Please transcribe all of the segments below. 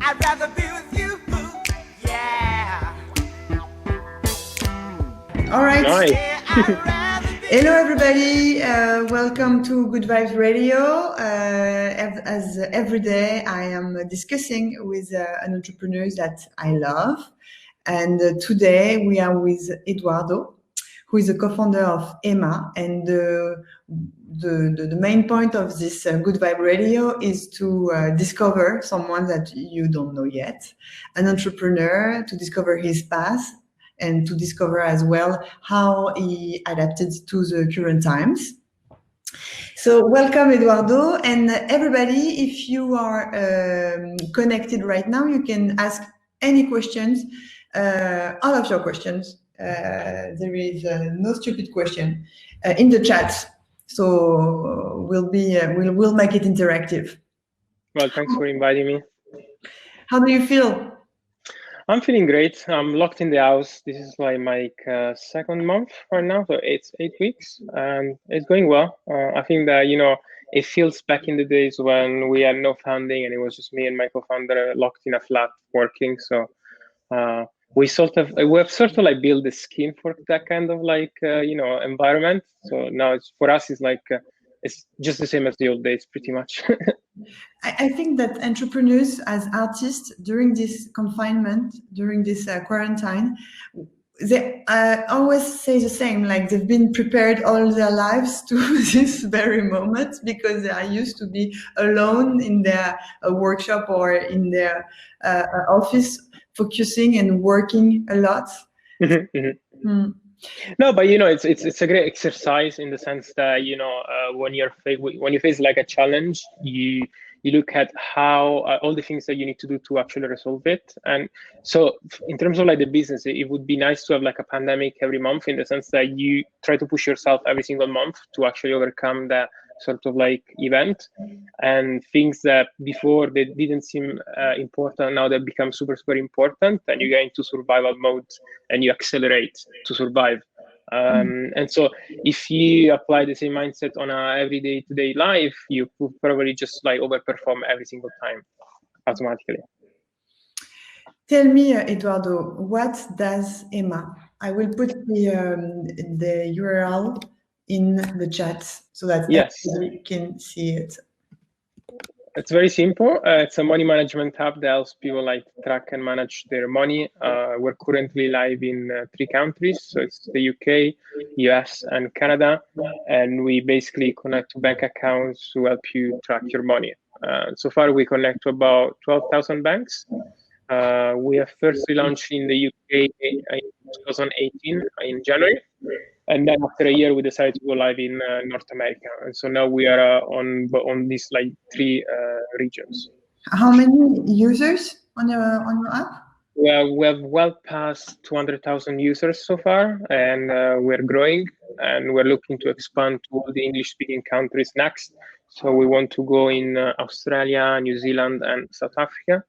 I'd rather be with you. Yeah. All right. Nice. Yeah, I'd rather be. Hello, everybody. Welcome to Good Vibes Radio. As every day, I am discussing with an entrepreneur that I love. And today we are with Edoardo, who is a co-founder of Emma. And the main point of this Good Vibe Radio is to discover someone that you don't know yet, an entrepreneur, to discover his path and to discover as well how he adapted to the current times. So welcome, Edoardo. And everybody, if you are connected right now, you can ask any questions, all of your questions. There is no stupid question in the chat. So we'll make it interactive. Well, thanks for inviting me. How do you feel? I'm feeling great. I'm locked in the house. This is like my second month right now, so it's 8 weeks, and it's going well. I think that it feels back in the days when we had no funding and it was just me and my co-founder locked in a flat working. So we have sort of like built the skin for that kind of environment. So now for us it's like it's just the same as the old days, pretty much. I think that entrepreneurs as artists during this confinement, during this quarantine, they always say the same, like they've been prepared all their lives to this very moment because they are used to be alone in their workshop or in their office, focusing and working a lot. No, but it's a great exercise in the sense that when you face like a challenge, you look at how all the things that you need to do to actually resolve it. And so in terms of like the business, it would be nice to have like a pandemic every month, in the sense that you try to push yourself every single month to actually overcome that sort of like event, and things that before they didn't seem important, now they become super important, and you get into survival mode and you accelerate to survive. And so if you apply the same mindset on a everyday to-day life, you could probably just like overperform every single time automatically. Tell me, Edoardo, what does Emma? I will put the URL in the chat so that everybody can see it. It's very simple. It's a money management app that helps people like track and manage their money. We're currently live in 3 countries. So it's the UK, US, and Canada. And we basically connect to bank accounts to help you track your money. So far, we connect to about 12,000 banks. We have firstly launched in the UK in 2018 in January. And then after a year, we decided to go live in North America. And so now we are on these like 3 regions. How many users on your app? Well, we have well past 200,000 users so far, and we're growing, and we're looking to expand to all the English-speaking countries next. So we want to go in Australia, New Zealand, and South Africa.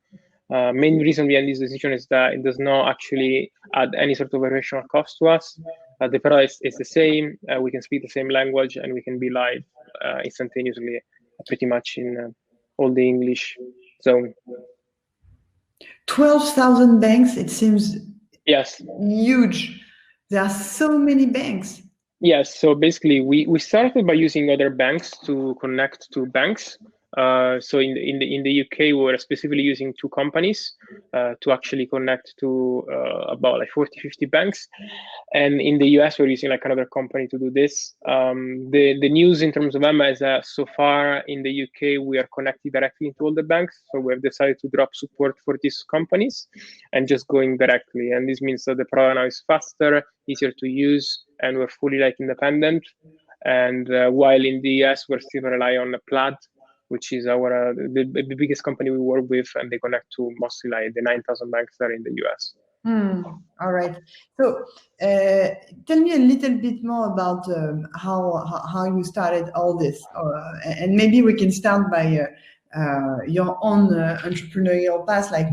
Main reason behind this decision is that it does not actually add any sort of operational cost to us. The price is the same. We can speak the same language, and we can be live instantaneously, pretty much in all the English zone. 12,000 banks. It seems huge. There are so many banks. Yes. So basically, we started by using other banks to connect to banks. So in the UK, we were specifically using 2 companies to actually connect to about like 40-50 banks, and in the US we're using like another company to do this. The news in terms of Emma is that so far in the UK we are connected directly into all the banks, so we have decided to drop support for these companies and just going directly. And this means that the product now is faster, easier to use, and we're fully like independent. And while in the US we're still relying on the Plaid, which is the biggest company we work with, and they connect to mostly like the 9,000 banks that are in the US. All right. So tell me a little bit more about how you started all this, and maybe we can start by your own entrepreneurial path. Like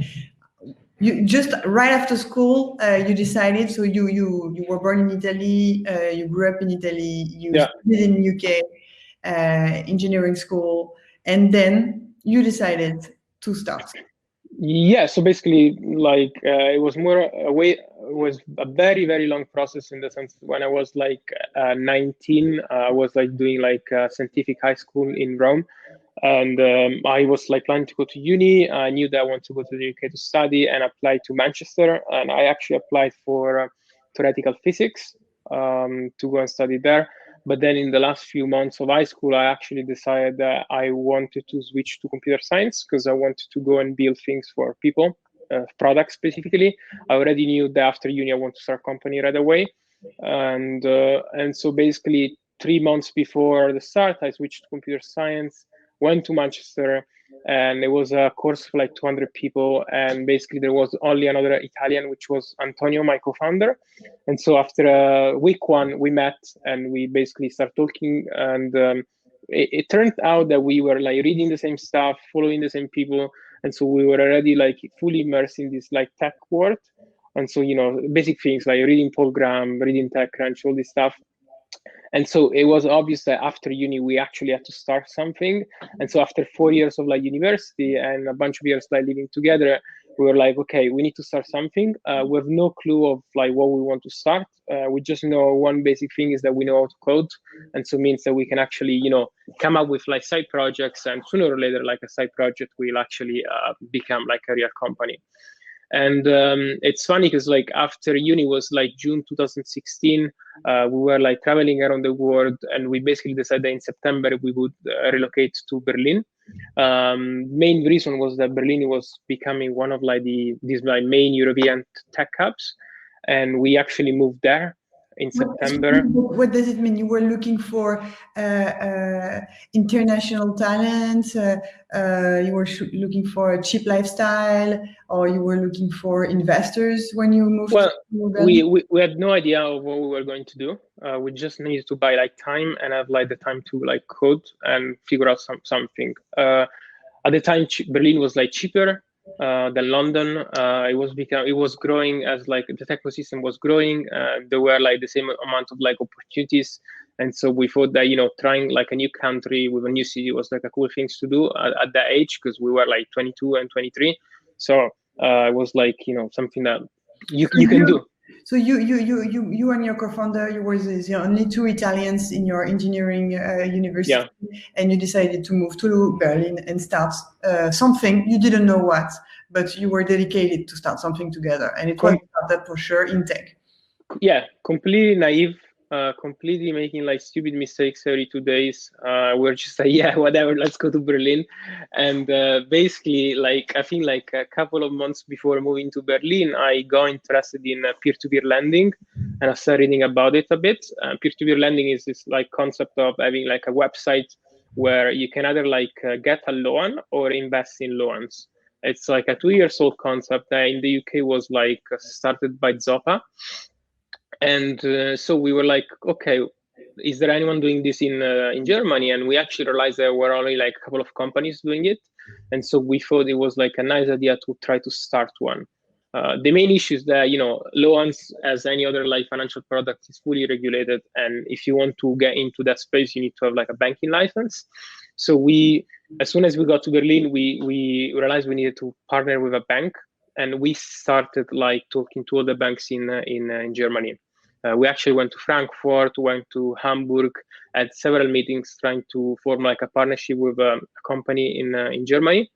you just right after school, you decided. So you were born in Italy, you grew up in Italy, you studied in UK engineering school. And then you decided to start. Yeah, so basically, like it was more a way. It was a very very long process in the sense when I was like 19, I was like doing like scientific high school in Rome, and I was like planning to go to uni. I knew that I wanted to go to the UK to study and applied to Manchester, and I actually applied for theoretical physics to go and study there. But then in the last few months of high school, I actually decided that I wanted to switch to computer science because I wanted to go and build things for people, products specifically. I already knew that after uni, I want to start a company right away. And so basically 3 months before the start, I switched to computer science, went to Manchester, and it was a course for like 200 people. And basically there was only another Italian, which was Antonio, my co-founder. And so after week one, we met and we basically started talking. And it turned out that we were like reading the same stuff, following the same people. And so we were already like fully immersed in this like tech world. And so, basic things like reading Paul Graham, reading TechCrunch, all this stuff. And so it was obvious that after uni, we actually had to start something. And so after 4 years of like university and a bunch of years like living together, we were like, okay, we need to start something. We have no clue of like what we want to start. We just know one basic thing is that we know how to code. And so it means that we can actually, come up with like side projects, and sooner or later, like a side project will actually become like a real company. And it's funny because like after uni was like June 2016, we were like traveling around the world, and we basically decided that in September we would relocate to Berlin. Main reason was that Berlin was becoming one of like these like main European tech hubs, and we actually moved there in September. What does it mean? You were looking for international talent, you were looking for a cheap lifestyle, or you were looking for investors when you moved Well, to Berlin? we had no idea of what we were going to do. We just needed to buy like time and have like the time to like code and figure out something. At the time, Berlin was like cheaper than London. It was growing as like the tech ecosystem was growing. There were like the same amount of like opportunities, and so we thought that trying like a new country with a new city was like a cool thing to do at that age, because we were like 22 and 23. So it was like something that you can do. So you and your co-founder, you were the only two Italians in your engineering university, Yeah. and you decided to move to Berlin and start something. You didn't know what, but you were dedicated to start something together, and it was started for sure in tech. Yeah, completely naive, completely making like stupid mistakes every 2 days. We're just like, yeah, whatever, let's go to Berlin. And basically, like I think like a couple of months before moving to Berlin, I got interested in peer-to-peer lending, and I started reading about it a bit. Peer-to-peer lending is this like concept of having like a website where you can either like get a loan or invest in loans. It's like a 2 years old concept that in the UK was like started by Zopa. And so we were like, okay, is there anyone doing this in Germany? And we actually realized there were only like a couple of companies doing it. And so we thought it was like a nice idea to try to start one. The main issue is that, loans, as any other like financial product, is fully regulated. And if you want to get into that space, you need to have like a banking license. So as soon as we got to Berlin, we realized we needed to partner with a bank. And we started like talking to all the banks in Germany. We actually went to Frankfurt, went to Hamburg, had several meetings trying to form like a partnership with a company in Germany.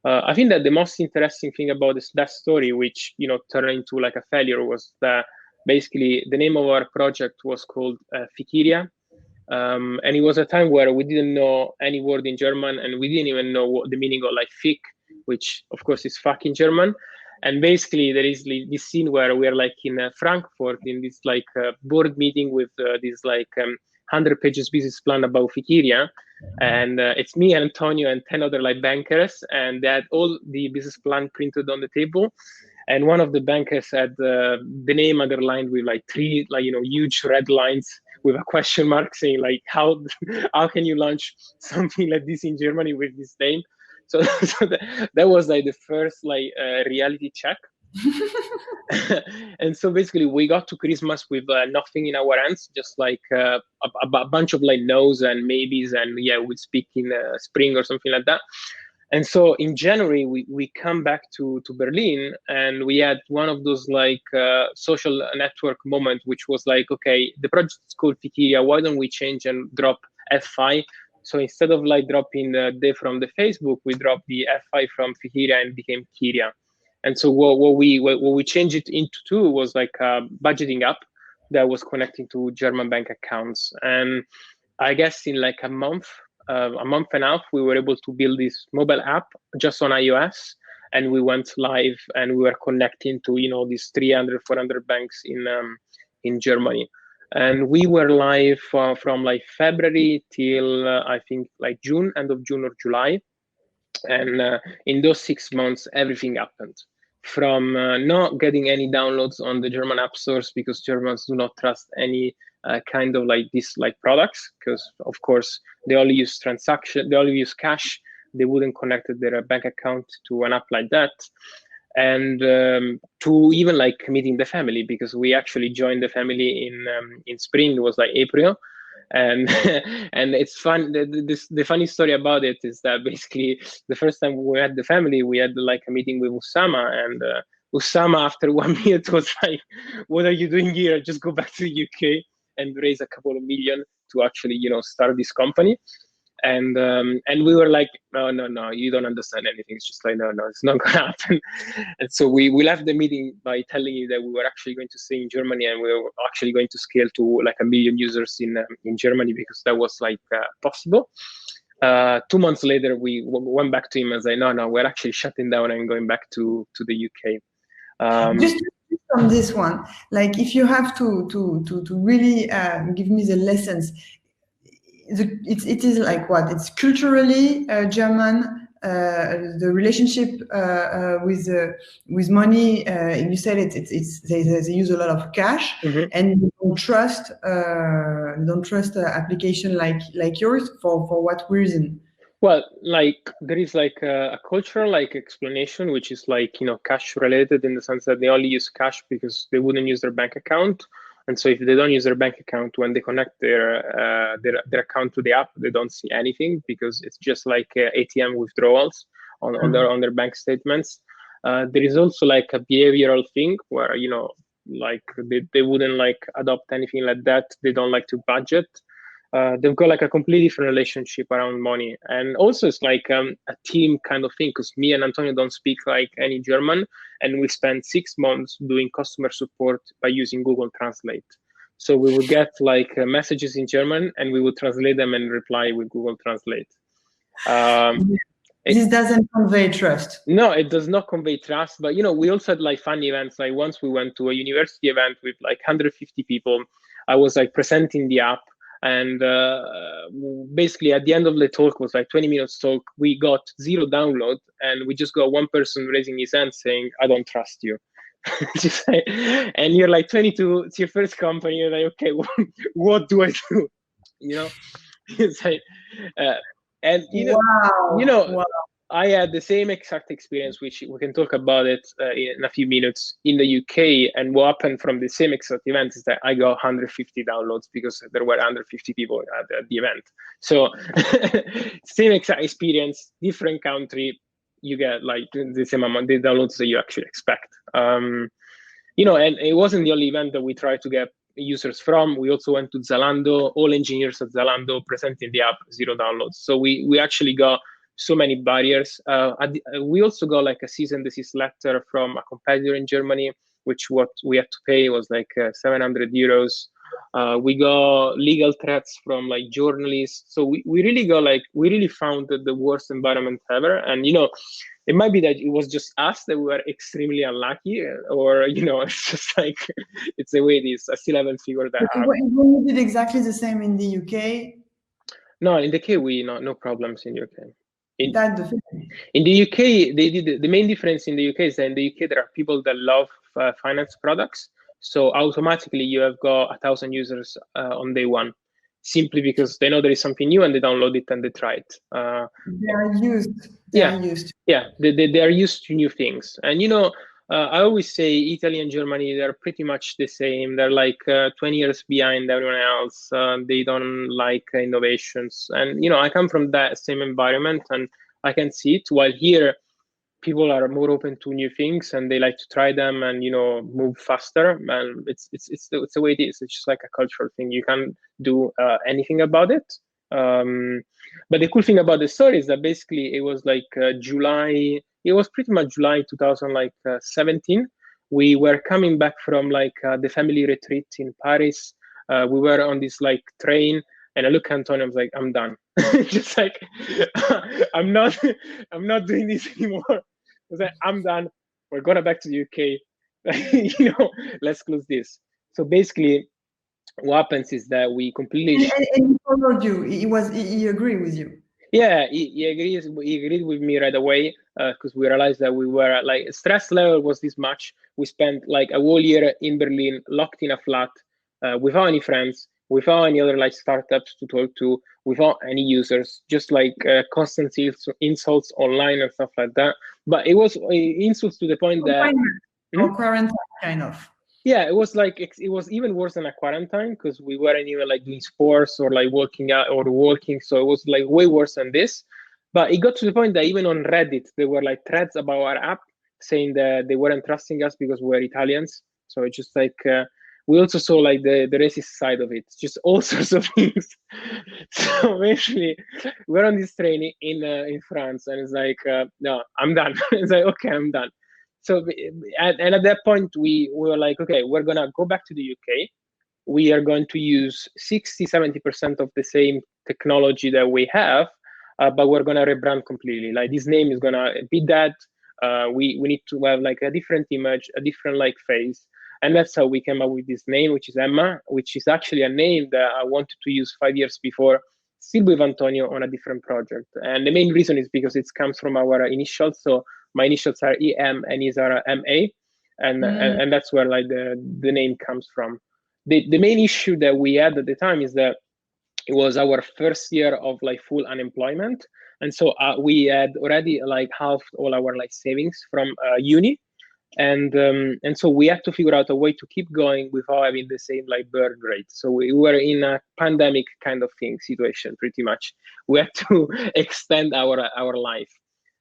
I think that the most interesting thing about that story, which turned into like a failure, was that basically the name of our project was called Fikiria, and it was a time where we didn't know any word in German, and we didn't even know what the meaning of like "fick," which of course is fuck in German. And basically, there is this scene where we're like in Frankfurt in this like board meeting with this like 100 pages business plan about Fikiria. And it's me and Antonio and 10 other like bankers, and they had all the business plan printed on the table. And one of the bankers had the name underlined with like 3 like huge red lines with a question mark, saying like how can you launch something like this in Germany with this name? So that was like the first like reality check. And so basically we got to Christmas with nothing in our hands, just like a bunch of like no's and maybes, and yeah, we'd speak in spring or something like that. And so in January, we come back to Berlin, and we had one of those like social network moment, which was like, okay, the project is called Fikiria. Why don't we change and drop FI? So instead of like dropping the from the Facebook, we dropped the FI from Fikiria and became Kiria. And so what we changed it into was like a budgeting app that was connecting to German bank accounts. And I guess in like a month and a half, we were able to build this mobile app just on iOS, and we went live, and we were connecting to these 300, 400 banks in Germany, and we were live from like February till I think like June, end of June or July, and in those 6 months, everything happened. From not getting any downloads on the German app stores because Germans do not trust any kind of like this like products, because of course they only use transaction, they only use cash. They wouldn't connect their bank account to an app like that. And to even like meeting the family, because we actually joined the family in spring. It was like April, and and it's fun. The funny story about it is that basically the first time we had the family, we had like a meeting with Usama, and Usama after 1 minute was like, "What are you doing here? Just go back to the UK and raise a couple of million to actually start this company." And we were like, no, you don't understand anything. It's just like, no, it's not gonna happen. And so we left the meeting by telling you that we were actually going to stay in Germany, and we were actually going to scale to like 1 million users in Germany, because that was like possible. 2 months later, we went back to him and said, no, we're actually shutting down and going back to the UK. Just on this one, like if you have to really give me the lessons, it is like what? It's culturally German. The relationship with money. You said they use a lot of cash, and you don't trust application like yours for what reason? Well, like there is like a cultural like explanation, which is like cash related, in the sense that they only use cash because they wouldn't use their bank account. And so if they don't use their bank account, when they connect their account to the app, they don't see anything, because it's just like ATM withdrawals on their bank statements. There is also like a behavioral thing where like they wouldn't like adopt anything like that. They don't like to budget. They've got like a completely different relationship around money. And also it's like a team kind of thing, because me and Antonio don't speak like any German, and we spent 6 months doing customer support by using Google Translate. So we would get like messages in German, and we would translate them and reply with Google Translate. This doesn't convey trust. No, it does not convey trust. But we also had like fun events. Like once we went to a university event with like 150 people. I was like presenting the app, and basically at the end of the talk, was like 20 minutes talk, we got 0 download, and we just got one person raising his hand saying, "I don't trust you." And you're like 22, it's your first company, you're like, okay, what do I do? It's like Wow. I had the same exact experience, which we can talk about it in a few minutes, in the UK. And what happened from the same exact event is that I got 150 downloads because there were 150 people at the event. So same exact experience, different country, you get like the same amount of downloads that you actually expect. And it wasn't the only event that we tried to get users from. We also went to Zalando, all engineers at Zalando presenting the app, 0 downloads. So we actually got so many barriers. We also got like a cease and desist letter from a competitor in Germany, which what we had to pay was like 700 euros. We got legal threats from like journalists. So we really found that the worst environment ever. And it might be that it was just us that we were extremely unlucky, or it's just like it's the way it is. I still haven't figured that out. When you did exactly the same in the UK? No, in the UK no problems in the UK. In the UK, they did the main difference in the UK is that in the UK there are people that love finance products. So automatically you have got 1,000 users on day one, simply because they know there is something new and they download it and they try it. They are used. Yeah, they are used to new things. And I always say Italy and Germany, they're pretty much the same. They're like 20 years behind everyone else. They don't like innovations. And I come from that same environment, and I can see it. While here, people are more open to new things and they like to try them and move faster. And it's the way it is. It's just like a cultural thing. You can't do anything about it. But the cool thing about the story is that basically it was like July. It was pretty much July 2017. We were coming back from like the family retreat in Paris. We were on this like train, and I look at Antonio. I was like, I'm done. Just like I'm not doing this anymore. I was like, I'm done. We're going back to the UK. Let's close this. So basically, what happens is that we completely. And he followed you. He agreed with you. Yeah, he agreed with me right away because we realized that we were like stress level was this much. We spent like a whole year in Berlin, locked in a flat, without any friends, without any other like startups to talk to, without any users, just like constant insults online and stuff like that. But it was insults to the point that or quarantine kind of. Yeah, it was like it was even worse than a quarantine because we weren't even like doing sports or like working out or walking. So it was like way worse than this. But it got to the point that even on Reddit, there were like threads about our app saying that they weren't trusting us because we're Italians. So it's just like we also saw like the racist side of it, just all sorts of things. So eventually, we're on this train in France, and it's like, no, I'm done. It's like, okay, I'm done. So, and at that point, we were like, okay, we're going to go back to the UK. We are going to use 60-70% of the same technology that we have, but we're going to rebrand completely. Like this name is going to be that. We need to have like a different image, a different like face. And that's how we came up with this name, which is Emma, which is actually a name that I wanted to use 5 years before, still with Antonio on a different project. And the main reason is because it comes from our initials. So my initials are EM and his are MA, and that's where like the name comes from. The main issue that we had at the time is that it was our first year of like full unemployment, and so we had already like halved all our like savings from uni, and so we had to figure out a way to keep going without having the same like burn rate. So we were in a pandemic kind of thing situation pretty much. We had to extend our life.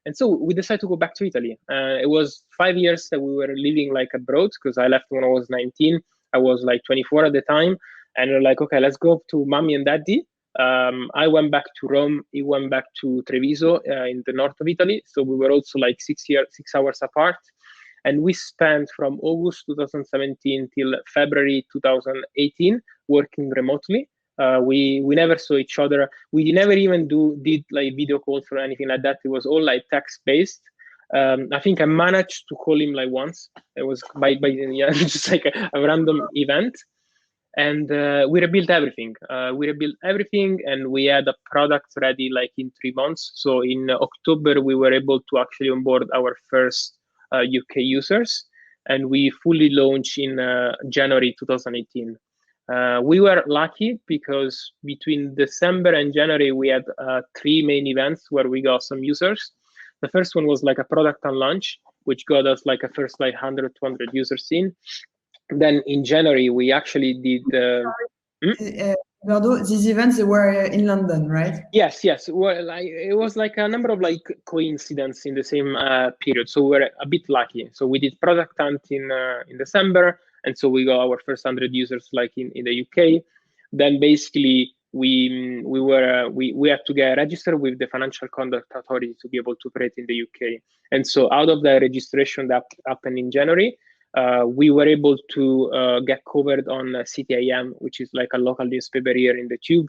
And so we decided to go back to Italy. It was 5 years that we were living like abroad because I left when I was 19. I was like 24 at the time. And we're like, okay, let's go to mommy and daddy. I went back to Rome. He went back to Treviso in the north of Italy. So we were also like 6 hours apart. And we spent from August 2017 till February 2018 working remotely. We never saw each other. We never even did like video calls or anything like that. It was all like text based. I think I managed to call him like once. It was by just like a random event, and we rebuilt everything. And we had a product ready like in 3 months. So in October we were able to actually onboard our first UK users, and we fully launched in January 2018. We were lucky because between December and January, we had 3 main events where we got some users. The first one was like a product on launch, which got us like a first like 100, 200 users in. Then in January, we actually did... Edoardo, these events were in London, right? Yes. Well, like, it was like a number of like coincidences in the same period. So we were a bit lucky. So we did product hunt in December. And so we got our first 100 users like in the UK. Then basically we had to get registered with the Financial Conduct Authority to be able to operate in the UK. And so out of the registration that happened in January, we were able to get covered on CTIM, which is like a local newspaper here in the Tube.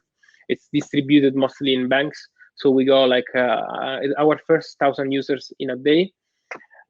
It's distributed mostly in banks. So we got like our first 1,000 users in a day.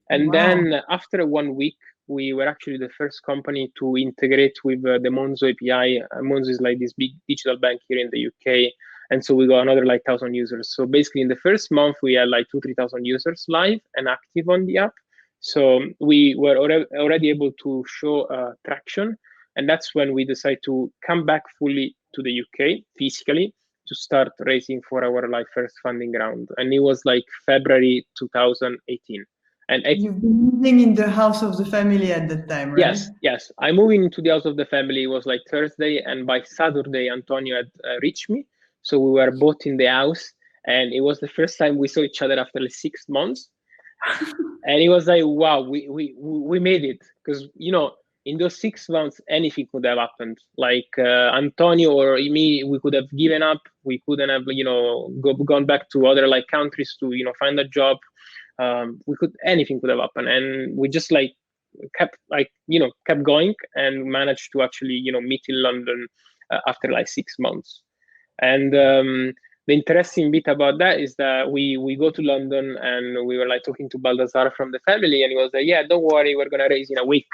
And wow. Then after 1 week, we were actually the first company to integrate with the Monzo API. Monzo is like this big digital bank here in the UK. And so we got another like 1,000 users. So basically in the first month, we had like 2,000-3,000 users live and active on the app. So we were already able to show traction. And that's when we decided to come back fully to the UK physically to start raising for our like first funding round. And it was like February 2018. And you've been living in the house of the family at that time, right? Yes. I moved into the house of the family. It was like Thursday, and by Saturday, Antonio had reached me. So we were both in the house, and it was the first time we saw each other after like 6 months. And it was like, wow, we made it, because in those 6 months anything could have happened. Like Antonio or me, we could have given up. We couldn't have gone back to other like countries to find a job. Anything could have happened, and we just like kept going and managed to actually meet in London after like 6 months. And the interesting bit about that is that we go to London, and we were like talking to Baldassar from the family, and he was like, yeah, don't worry, we're gonna raise in a week.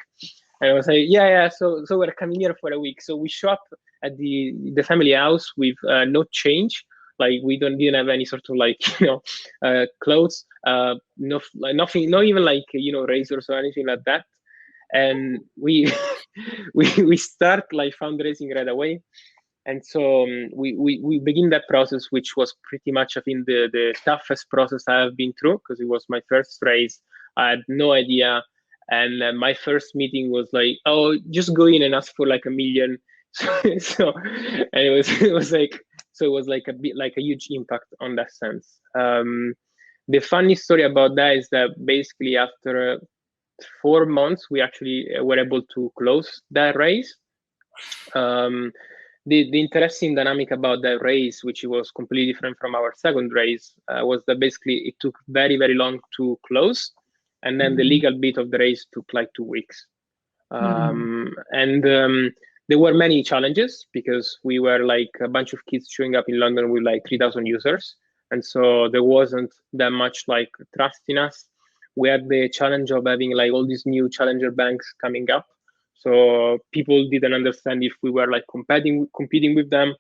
And I was like, yeah, so we're coming here for a week. So we show up at the family house with no change. Like we didn't have any sort of like clothes, nothing, not even like razors or anything like that. And we we start like fundraising right away. And so we begin that process, which was pretty much, I think, the toughest process I have been through, because it was my first raise. I had no idea. And my first meeting was like, oh, just go in and ask for like 1 million. And it was like a bit like a huge impact on that sense. The funny story about that is that basically after 4 months, we actually were able to close that raise. The interesting dynamic about that raise, which was completely different from our second raise, was that basically it took very, very long to close. And then the legal bit of the raise took like 2 weeks. And there were many challenges, because we were like a bunch of kids showing up in London with like 3,000 users. And so there wasn't that much like trust in us. We had the challenge of having like all these new challenger banks coming up. So people didn't understand if we were like competing with them,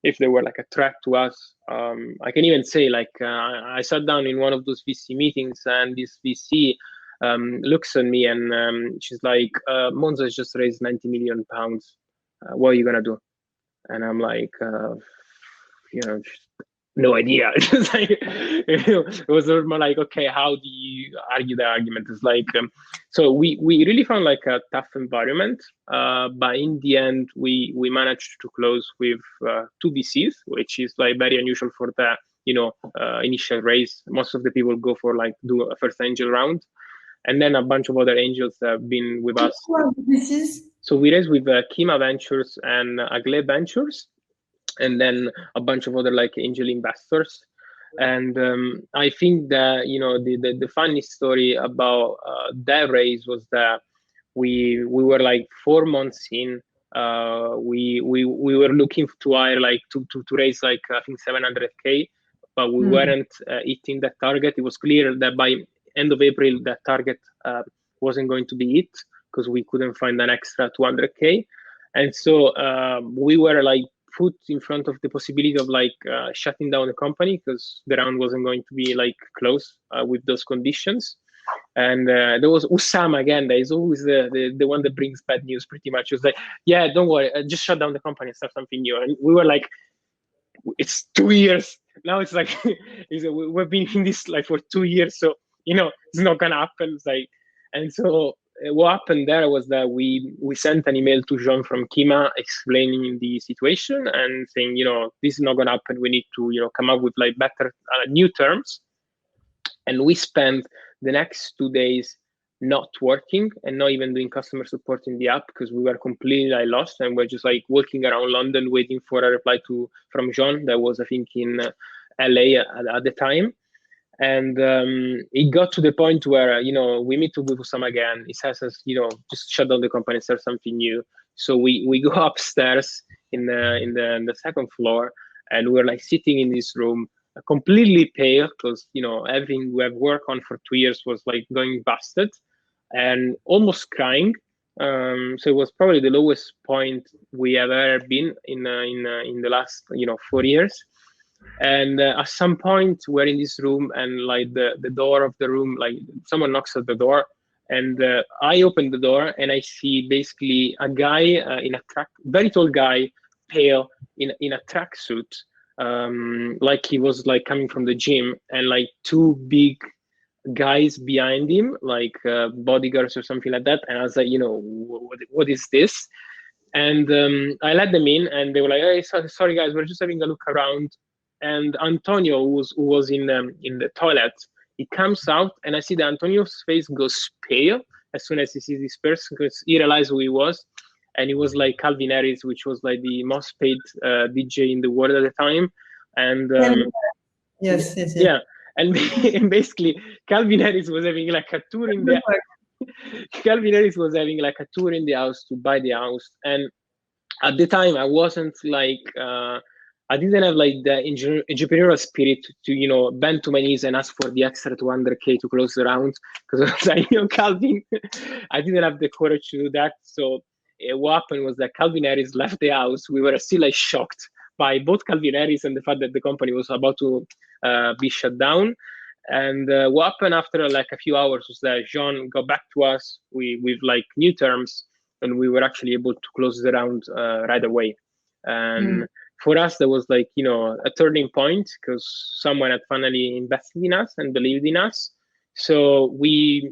if they were like a threat to us. I can even say like I sat down in one of those VC meetings, and this VC looks at me, and she's like, Monzo has just raised 90 million pounds. What are you gonna do? And I'm like, no idea. It was more like, okay, how do you argue the argument? It's like, so we really found like a tough environment, but in the end, we managed to close with 2 VCs, which is like very unusual for the initial raise. Most of the people go for like do a first angel round, and then a bunch of other angels have been with us. So we raised with Kima Ventures and Agle Ventures, and then a bunch of other like angel investors. And I think that the funny story about that raise was that we were like 4 months in. We were looking to hire like to raise like I think 700K, but we weren't hitting that target. It was clear that by end of April that target wasn't going to be hit, because we couldn't find an extra 200K. And so we were like put in front of the possibility of like shutting down the company, because the round wasn't going to be like close with those conditions. And there was Usama again. There is always the one that brings bad news. Pretty much, it was like, yeah, don't worry, just shut down the company and start something new. And we were like, it's 2 years now. It's like we've been in this like for 2 years, so it's not gonna happen. It's like, and so what happened there was that we sent an email to Jean from Kima explaining the situation and saying, this is not going to happen. We need to, come up with like better new terms. And we spent the next 2 days not working and not even doing customer support in the app, because we were completely like lost, and we're just like walking around London waiting for a reply from Jean that was, I think, in LA at the time. And it got to the point where we meet with Usama again. He says us, just shut down the company and start something new. So we go upstairs in the second floor, and we're like sitting in this room, completely pale, because everything we have worked on for 2 years was like going busted, and almost crying. So it was probably the lowest point we have ever been in the last 4 years. And at some point we're in this room, and like the door of the room, like someone knocks at the door, and I open the door, and I see basically a guy in a very tall guy, pale, in a tracksuit, like he was like coming from the gym, and like 2 big guys behind him, like bodyguards or something like that. And I was like, what is this? And I let them in, and they were like, hey, sorry guys, we're just having a look around. and Antonio, who was in the toilet, he comes out, and I see that Antonio's face goes pale as soon as he sees this person, because he realized who he was, and he was like Calvin Harris, which was like the most paid DJ in the world at the time, and yes. yeah, and, and basically Calvin Harris was having like a tour in the Calvin Harris was having like a tour in the house to buy the house, and at the time I wasn't like I didn't have like the entrepreneurial spirit to bend to my knees and ask for the extra 200K to close the round, because I was like, Calvin, I didn't have the courage to do that. So what happened was that Calvin Harris left the house. We were still like shocked by both Calvin Harris and the fact that the company was about to be shut down. And what happened after like a few hours was that Jean got back to us with like new terms, and we were actually able to close the round right away. And for us, that was like, a turning point, because someone had finally invested in us and believed in us. So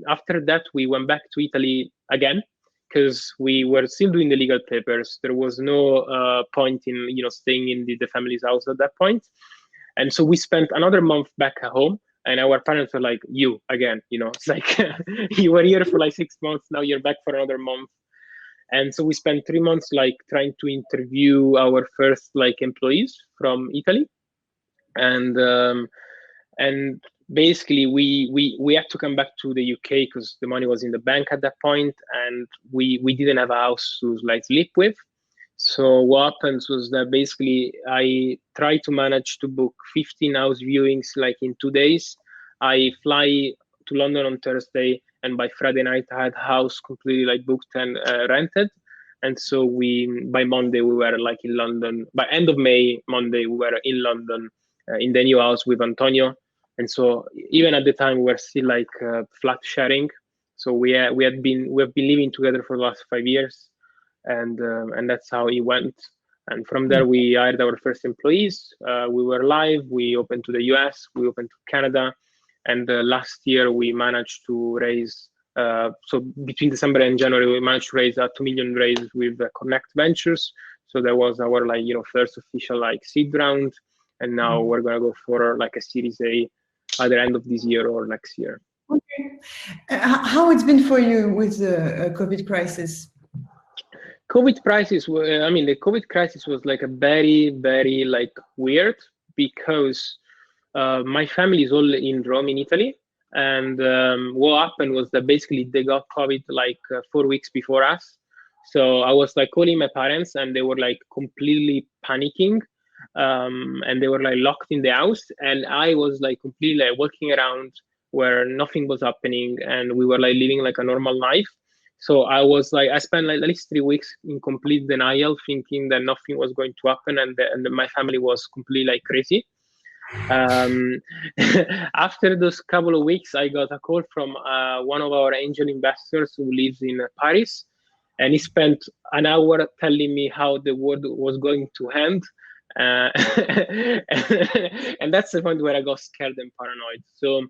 after that, we went back to Italy again, because we were still doing the legal papers. There was no point in, staying in the family's house at that point. And so we spent another month back at home. And our parents were like, you again, it's like you were here for like 6 months, now you're back for another month. And so we spent 3 months like trying to interview our first like employees from Italy. And basically we had to come back to the UK because the money was in the bank at that point, and we didn't have a house to like sleep with. So what happens was that basically I tried to manage to book 15 house viewings like in 2 days. I fly to London on Thursday, and by Friday night I had house completely like booked and rented. And so by Monday we were like in London. By end of May, Monday, we were in London in the new house with Antonio. And so even at the time we were still like flat sharing. So we have been living together for the last 5 years. And that's how it went. And from there, we hired our first employees. We were live. We opened to the US. We opened to Canada. And last year, we managed to raise. So between December and January, we managed to raise a 2 million raise with Connect Ventures. So that was our first official like seed round. And now we're gonna go for like a Series A either end of this year or next year. Okay. How it's been for you with the COVID crisis? COVID crisis, the COVID crisis was like a very, very like weird, because my family is all in Rome in Italy. And what happened was that basically they got COVID like 4 weeks before us. So I was like calling my parents, and they were like completely panicking. And they were like locked in the house. And I was like completely like walking around where nothing was happening, and we were like living like a normal life. So I was like, I spent like at least 3 weeks in complete denial, thinking that nothing was going to happen, and my family was completely like crazy. After those couple of weeks, I got a call from one of our angel investors who lives in Paris, and he spent an hour telling me how the world was going to end. And that's the point where I got scared and paranoid. So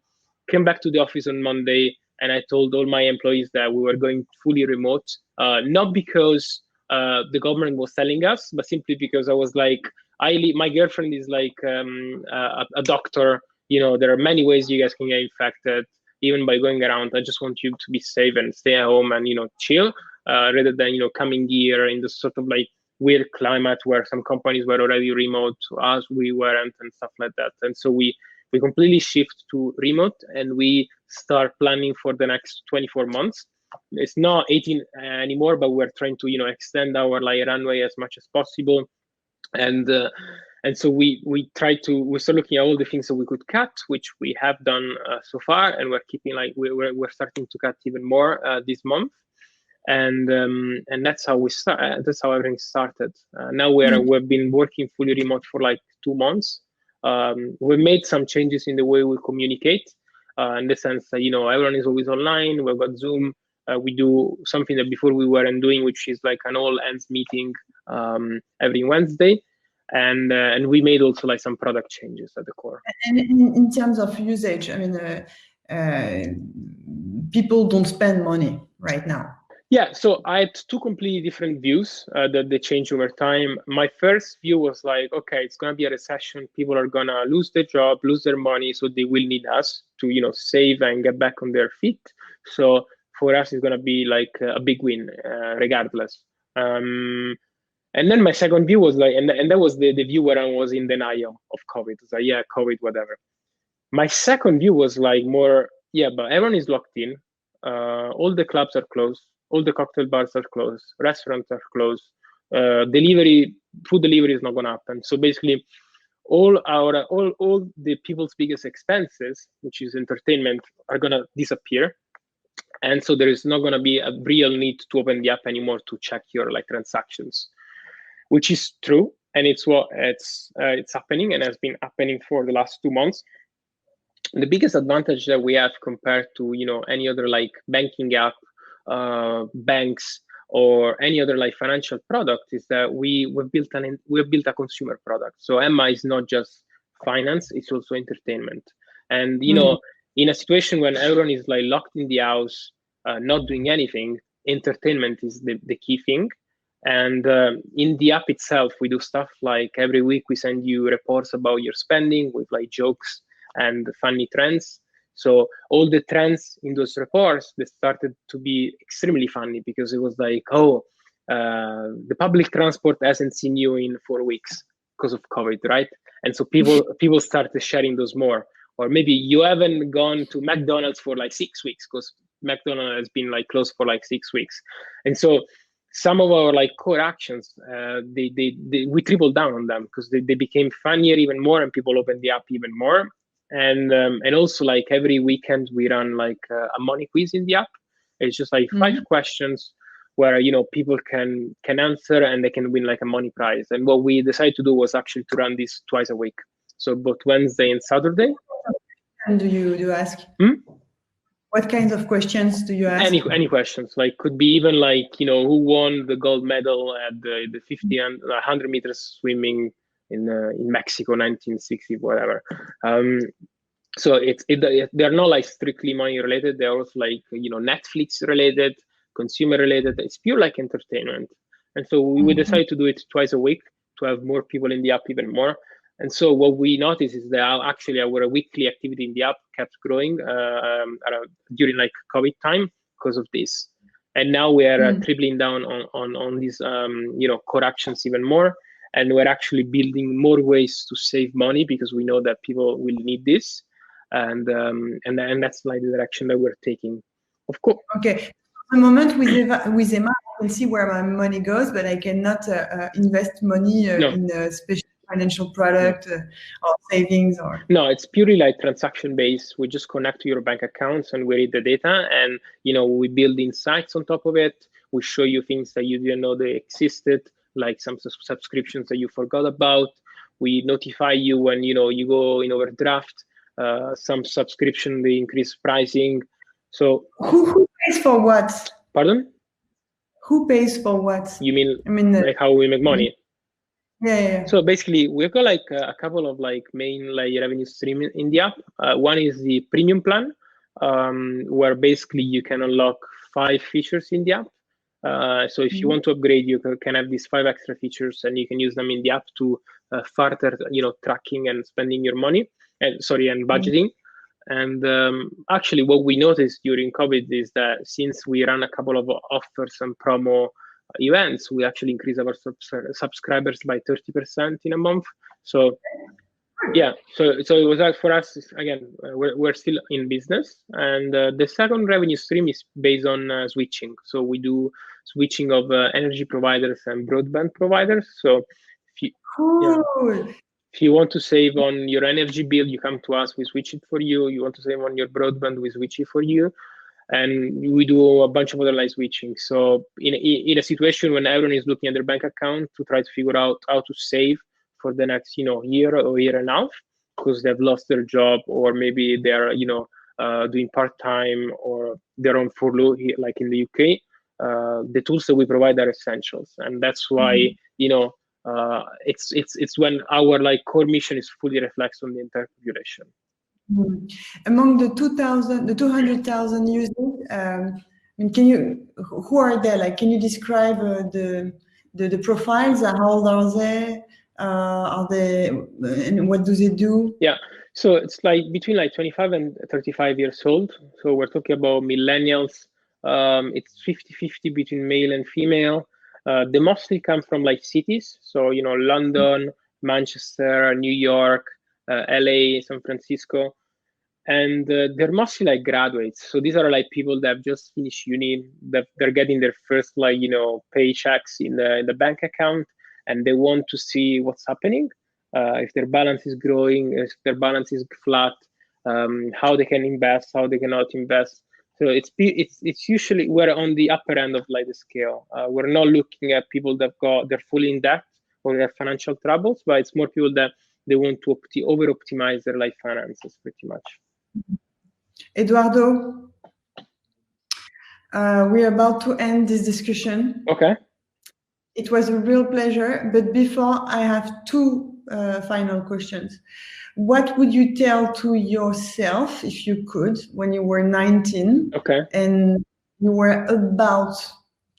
came back to the office on Monday, and I told all my employees that we were going fully remote, not because the government was telling us, but simply because I was like, my girlfriend is like a doctor. There are many ways you guys can get infected, even by going around. I just want you to be safe and stay at home and chill, rather than coming here in this sort of like weird climate where some companies were already remote, us we weren't, and stuff like that. And so we completely shift to remote, and we start planning for the next 24 months. It's not 18 anymore, but we're trying to extend our like runway as much as possible. And so we start looking at all the things that we could cut, which we have done so far, and we're keeping like we're starting to cut even more this month. And that's how we start. That's how everything started. Now we've been working fully remote for like 2 months. We made some changes in the way we communicate, in the sense that everyone is always online. We've got Zoom. We do something that before we weren't doing, which is like an all ends meeting every Wednesday, and we made also like some product changes at the core. And in terms of usage, people don't spend money right now. Yeah, so I had two completely different views that they changed over time. My first view was like, okay, it's gonna be a recession. People are gonna lose their job, lose their money, so they will need us to, save and get back on their feet. So for us, it's gonna be like a big win, regardless. And then my second view was like, and that was the view where I was in denial of COVID. It was like, yeah, COVID, whatever. My second view was like more, yeah, but everyone is locked in. All the clubs are closed. All the cocktail bars are closed. Restaurants are closed. Food delivery is not going to happen. So basically, all the people's biggest expenses, which is entertainment, are going to disappear. And so there is not going to be a real need to open the app anymore to check your like transactions, which is true, and it's happening and has been happening for the last 2 months. The biggest advantage that we have compared to any other like banking app, banks, or any other like financial product is that we've built a consumer product. So Emma is not just finance; it's also entertainment. And in a situation when everyone is like locked in the house, not doing anything, entertainment is the key thing. And in the app itself, we do stuff like every week we send you reports about your spending with like jokes and funny trends. So all the trends in those reports, they started to be extremely funny because it was like, the public transport hasn't seen you in 4 weeks because of COVID, right? And so people started sharing those more. Or maybe you haven't gone to McDonald's for like 6 weeks because McDonald's has been like closed for like 6 weeks. And so some of our like core actions, we tripled down on them because they became funnier even more, and people opened the app even more. And also like every weekend we run like a money quiz in the app. It's just like 5 questions where people can answer and they can win like a money prize. And what we decided to do was actually to run this twice a week, so both Wednesday and Saturday. And do you ask? What kinds of questions do you ask? Any questions, like could be even like who won the gold medal at the 50 and 100 meters swimming in Mexico 1960, whatever. So they're not like strictly money related. They're also like Netflix related, consumer related. It's pure like entertainment. And so we decided to do it twice a week to have more people in the app even more. And so what we noticed is that actually our weekly activity in the app kept growing during like COVID time because of this. And now we are tripling down on these core actions even more. And we're actually building more ways to save money because we know that people will need this. And that's like the direction that we're taking. Of course. Okay. At the moment with Emma, I can see where my money goes, but I cannot invest money in a special financial product or savings or. No, it's purely like transaction based. We just connect to your bank accounts and we read the data, and we build insights on top of it. We show you things that you didn't know they existed, like some subscriptions that you forgot about. We notify you when you go in overdraft. Some subscription they increase pricing. So who pays for what? Pardon? Who pays for what? You mean like how we make money? Yeah. So basically, we've got like a couple of like main like revenue stream in the app. One is the premium plan, where basically you can unlock 5 features in the app. So if you want to upgrade, you can have these 5 extra features, and you can use them in the app to further, tracking and spending your money, and budgeting. And actually, what we noticed during COVID is that since we ran a couple of offers and promo events, we actually increased our subscribers by 30% in a month. So yeah, so it was like for us again, we're still in business, and the second revenue stream is based on switching. So we do switching of energy providers and broadband providers. So if you want to save on your energy bill, you come to us, we switch it for you. You want to save on your broadband, we switch it for you. And we do a bunch of other live switching. So in a situation when everyone is looking at their bank account to try to figure out how to save for the next year or year and a half, because they've lost their job, or maybe they're doing part-time, or they're on furlough like in the UK, the tools that we provide are essentials. And that's why it's when our like core mission is fully reflects on the entire population. Among the 200,000 users, And who are they? Like, can you describe the profiles? How old are they? Are they, and what do they do? Yeah, so it's like between like 25 and 35 years old. So we're talking about millennials. It's 50-50 between male and female. They mostly come from like cities. So, London, Manchester, New York, LA, San Francisco. And they're mostly like graduates. So these are like people that have just finished uni, that they're getting their first paychecks in the bank account, and they want to see what's happening, if their balance is growing, if their balance is flat, how they can invest, how they cannot invest. So it's usually we're on the upper end of like the scale. We're not looking at people they're fully in debt or they have financial troubles, but it's more people that they want to over optimize their life finances pretty much. Edoardo, we're about to end this discussion. Okay. It was a real pleasure, but before I have two final questions. What would you tell to yourself, if you could, when you were 19 Okay. and you were about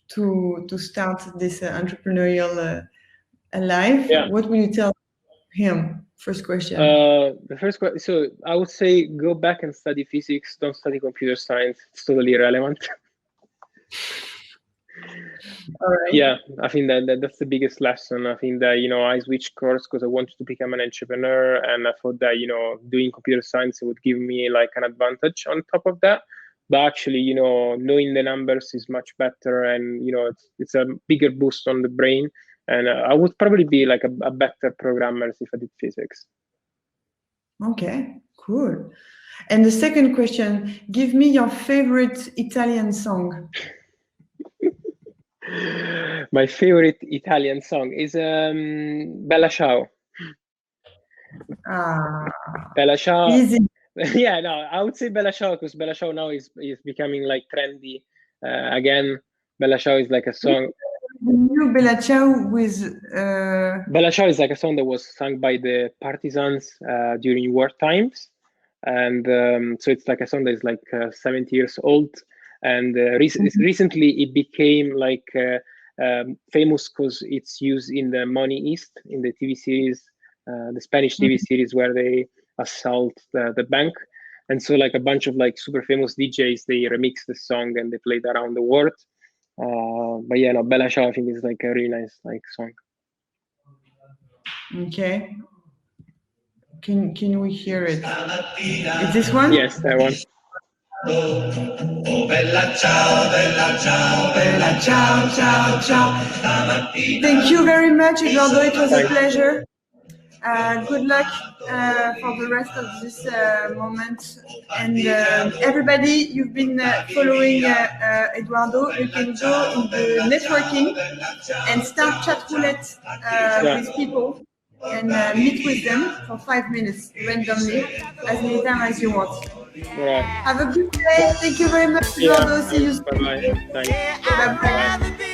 to start this entrepreneurial life? Yeah. What would you tell him? First question. The first question. So I would say go back and study physics. Don't study computer science. It's totally irrelevant. All right. Yeah, I think that's the biggest lesson. I think that I switched course because I wanted to become an entrepreneur, and I thought that doing computer science would give me like an advantage on top of that. But actually, knowing the numbers is much better, and it's a bigger boost on the brain. And I would probably be like a better programmer if I did physics. Okay, cool. And the second question, give me your favorite Italian song. My favorite Italian song is Bella Ciao. Bella Ciao. Easy. Yeah, no, I would say Bella Ciao because Bella Ciao now is becoming like trendy again. Bella Ciao is like a song. New Bella Ciao with Bella Ciao is like a song that was sung by the partisans during war times, and so it's like a song that is like 70 years old, and recently it became like famous because it's used in the Money East, in the TV series, the Spanish TV series where they assault the bank. And so like a bunch of like super famous DJs, they remix the song and they played around the world. But yeah, no, Bella Ciao I think is like a really nice like song. Okay. Can we hear it? Is this one? Yes, that one. Oh, bella ciao, bella ciao, bella ciao, ciao, ciao. Thank you very much, Edoardo. It was a pleasure. Good luck for the rest of this moment. And everybody, you've been following Edoardo. You can go in the networking and start chat roulette with people and meet with them for 5 minutes randomly, as many times as you want. Right. Have a good day. Thank you very much, Edoardo. See you soon. Bye-bye. Thanks. Bye-bye.